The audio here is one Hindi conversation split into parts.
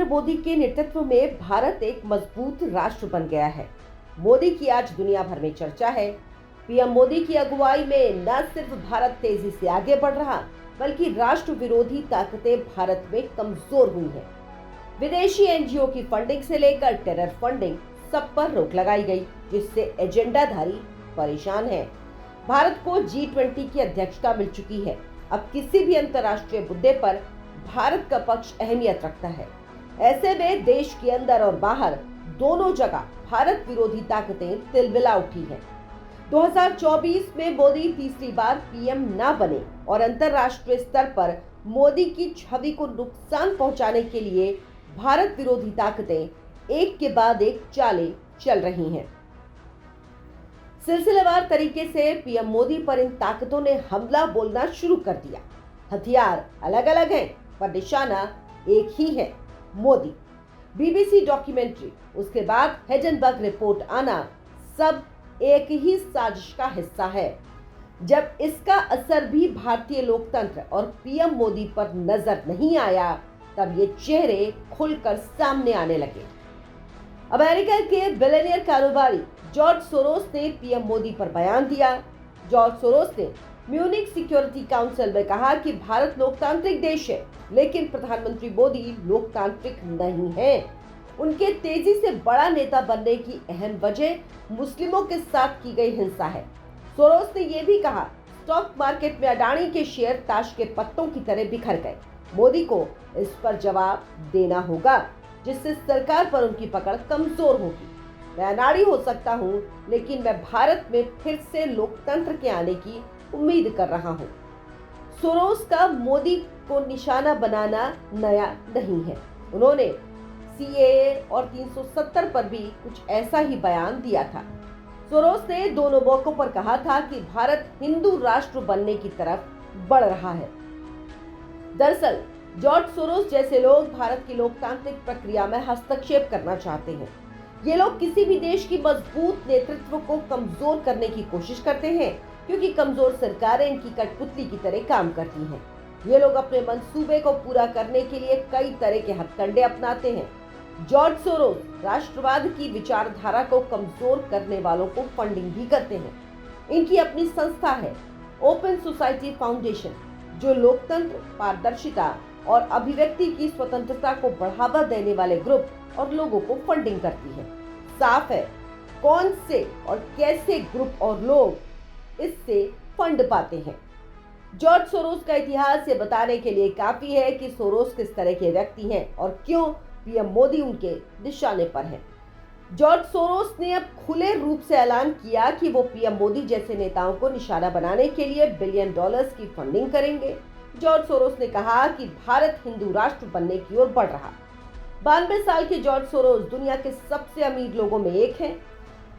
मोदी के नेतृत्व में भारत एक मजबूत राष्ट्र बन गया है। मोदी की आज दुनिया भर में चर्चा है। पीएम मोदी की अगुवाई में न सिर्फ भारत तेजी से आगे बढ़ रहा, बल्कि राष्ट्र विरोधी ताकतें भारत में कमजोर हुई हैं। विदेशी एनजीओ की फंडिंग से लेकर टेरर फंडिंग, सब पर रोक लगाई गई, जिससे एजेंडाधारी परेशान हैं। भारत को G20 की अध्यक्षता मिल चुकी है। अब किसी भी अंतर्राष्ट्रीय मुद्दे पर भारत का पक्ष अहमियत रखता है। ऐसे में देश के अंदर और बाहर दोनों जगह भारत विरोधी ताकतें तिलमिला उठी हैं। 2024 में मोदी तीसरी बार पीएम न बने और अंतर्राष्ट्रीय स्तर पर मोदी की छवि को नुकसान पहुंचाने के लिए भारत विरोधी ताकतें एक के बाद एक चालें चल रही हैं। सिलसिलेवार तरीके से पीएम मोदी पर इन ताकतों ने हमला बोलना शुरू कर दिया। हथियार अलग अलग हैं, पर निशाना एक ही है, मोदी। बीबीसी डॉक्यूमेंट्री, उसके बाद हिडेनबर्ग रिपोर्ट आना, सब एक ही साजिश का हिस्सा है। जब इसका असर भी भारतीय लोकतंत्र और पीएम मोदी पर नजर नहीं आया, तब ये चेहरे खुलकर सामने आने लगे। अमेरिका के बिलियनियर कारोबारी जॉर्ज सोरोस ने पीएम मोदी पर बयान दिया। जॉर्ज सोरोस ने म्यूनिक सिक्योरिटी काउंसिल में कहा कि भारत लोकतांत्रिक देश है, लेकिन प्रधानमंत्री मोदी लोकतांत्रिक नहीं है। उनके तेजी से बड़ा नेता बनने की अहम वजह मुस्लिमों के साथ की गई हिंसा है। सोरोस ने यह भी कहा, स्टॉक मार्केट में अडानी के शेयर ताश के पत्तों की तरह बिखर गए। मोदी को इस पर जवाब देना होगा, जिससे सरकार पर उनकी पकड़ कमजोर होगी। मैं अनाड़ी हो सकता हूं, लेकिन मैं भारत में फिर से लोकतंत्र के आने की उम्मीद कर रहा हूं। सोरोस का मोदी को निशाना बनाना नया नहीं है। उन्होंने सीएए और 370 पर भी कुछ ऐसा ही बयान दिया था। सोरोस ने दोनों मौकों पर कहा था कि भारत हिंदू राष्ट्र बनने की तरफ बढ़ रहा है। दरअसल जॉर्ज सोरोस जैसे लोग भारत की लोकतांत्रिक प्रक्रिया में हस्तक्षेप करना चाहते हैं। ये लोग किसी भी देश की मजबूत नेतृत्व को कमजोर करने की कोशिश करते हैं, क्योंकि कमजोर सरकारें इनकी कठपुतली की तरह काम करती हैं। ये लोग अपने मंसूबे को पूरा करने के लिए कई तरह के हथकंडे अपनाते हैं। जॉर्ज सोरोस राष्ट्रवाद की विचारधारा को कमजोर करने वालों को फंडिंग भी करते हैं। इनकी अपनी संस्था है, ओपन सोसाइटी फाउंडेशन, जो लोकतंत्र, पारदर्शिता और अभिव्यक्ति की स्वतंत्रता को बढ़ावा देने वाले ग्रुप और लोगों को फंडिंग करती है। साफ है कौन से और कैसे ग्रुप और लोग इससे फंड पाते हैं। जॉर्ज सोरोस का इतिहास ये बताने के लिए काफी है कि सोरोस किस तरह के व्यक्ति हैं और क्यों पीएम मोदी उनके निशाने पर है। जॉर्ज सोरोस ने अब खुले रूप से ऐलान किया कि वो पीएम मोदी जैसे नेताओं को निशाना बनाने के लिए $1 बिलियन की फंडिंग करेंगे। जॉर्ज सोरोस ने कहा कि भारत हिंदू राष्ट्र बनने की ओर बढ़ रहा। 92 साल के जॉर्ज सोरोस दुनिया के सबसे अमीर लोगों में एक हैं।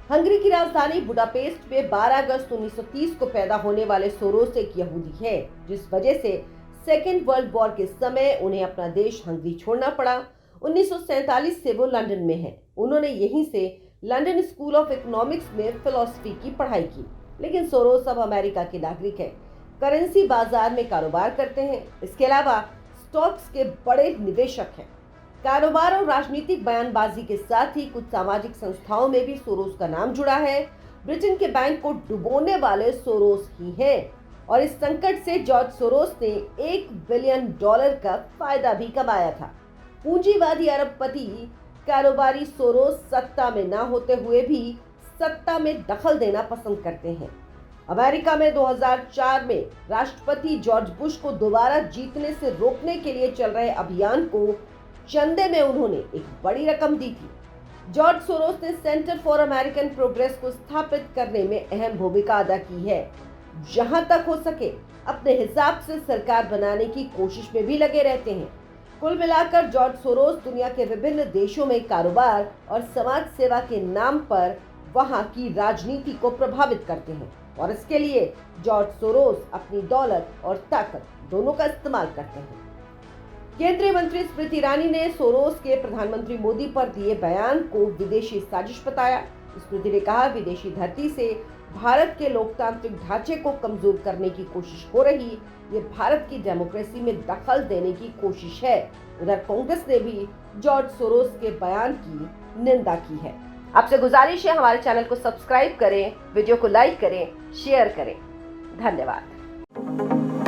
हंगरी की राजधानी बुडापेस्ट में 12 अगस्त 1930 को पैदा होने वाले सोरोस एक यहूदी है, जिस वजह से सेकेंड वर्ल्ड वॉर के समय उन्हें अपना देश हंगरी छोड़ना पड़ा। 1947 से वो लंदन में हैं। उन्होंने यहीं से लंदन स्कूल ऑफ इकोनॉमिक्स में फिलॉसफी की पढ़ाई की। लेकिन सोरोस अब अमेरिका के नागरिक हैं, करेंसी बाजार में कारोबार करते हैं। इसके अलावा स्टॉक्स के बड़े निवेशक हैं। कारोबार और राजनीतिक बयानबाजी के साथ ही कुछ सामाजिक संस्थाओं में भी सोरोस का नाम जुड़ा है। ब्रिटेन के बैंक को डुबोने वाले सोरोस ही हैं, और इस संकट से जॉर्ज सोरोस ने $1 बिलियन का फायदा भी कमाया था। पूंजीवादी अरबपति कारोबारी सोरोस सत्ता में न होते हुए भी सत्ता में दखल देना पसंद करते हैं। अमेरिका में 2004 में राष्ट्रपति जॉर्ज बुश को दोबारा जीतने से रोकने के लिए चल रहे अभियान को चंदे में उन्होंने एक बड़ी रकम दी थी। जॉर्ज सोरोस ने सेंटर फॉर अमेरिकन प्रोग्रेस को स्थापित करने में अहम भूमिका अदा की है। जहां तक हो सके अपने हिसाब से सरकार बनाने की कोशिश में भी लगे रहते हैं। कुल मिलाकर जॉर्ज सोरोस दुनिया के विभिन्न देशों में कारोबार और समाज सेवा के नाम पर वहां की राजनीति को प्रभावित करते हैं, और इसके लिए जॉर्ज सोरोस अपनी दौलत और ताकत दोनों का इस्तेमाल करते हैं। केंद्रीय मंत्री स्मृति ईरानी ने सोरोस के प्रधानमंत्री मोदी पर दिए बयान को विदेशी साजिश बताया। स्मृति ने कहा, विदेशी धरती से भारत के लोकतांत्रिक ढांचे को कमजोर करने की कोशिश हो रही, ये भारत की डेमोक्रेसी में दखल देने की कोशिश है। उधर कांग्रेस ने भी जॉर्ज सोरोस के बयान की निंदा की है। आपसे गुजारिश है हमारे चैनल को सब्सक्राइब करें, वीडियो को लाइक करें, शेयर करें। धन्यवाद।